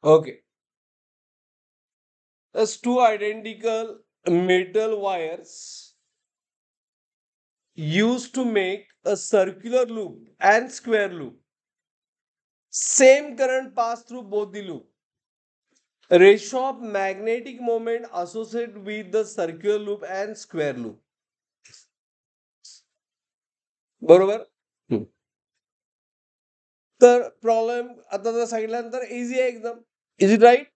Okay. There's two identical metal wires used to make a circular loop and square loop. Same current pass through both the loop. Ratio of magnetic moment associated with the circular loop and square loop. बरोबर. तर problem आता जर सांगितल्यानंतर easy आहे एकदम. Is it right?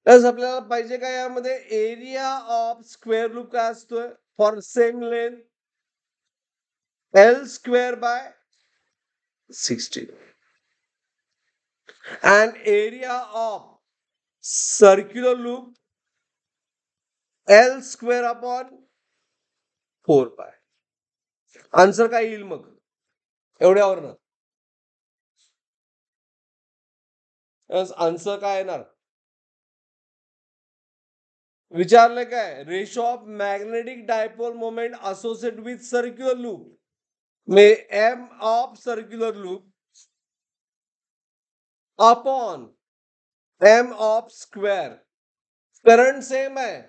तस आपल्याला पाहिजे काय यामध्ये एरिया ऑफ स्क्वेअर लूप काय असतोय for same length L square by 60 and area of circular loop L square upon 4 pi. Answer काय येईल मग एवढ्यावरनं? आन्सर काय येणार? विचारलं काय? Ratio of magnetic dipole moment associate with circular loop मे M of circular loop upon M of square. Current same आहे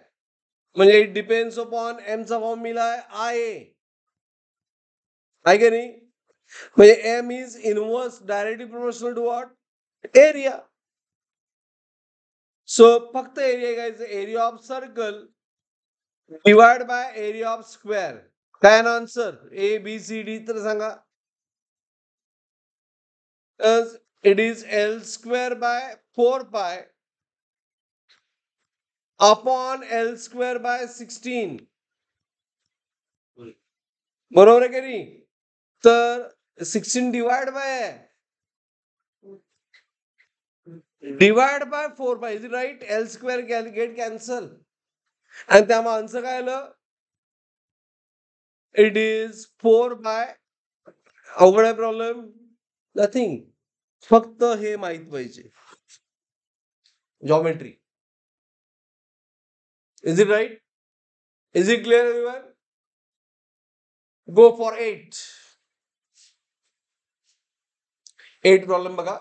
म्हणजे इट डिपेंड्स अपॉन एमचा फॉर्म्युला आहे आय ए आहे की नाही. म्हणजे M is inverse directly proportional to what area. So फक्त एरिया घ्यायचं area of circle divide by area of square. काय answer A B C D तर सांगा. It is L square by 4 pi upon L square by 16. बरोबर आहे की नाही. तर 16 divide by divide by 4 pi is right. L square get cancel आणि त्यामुळे आन्सर काय आलं इट इज 4 बाय. अवघड आहे प्रॉब्लेम नथिंग. फक्त हे माहित पाहिजे geometry. Is it right? Is it clear everyone? Go for 8 problem बघा.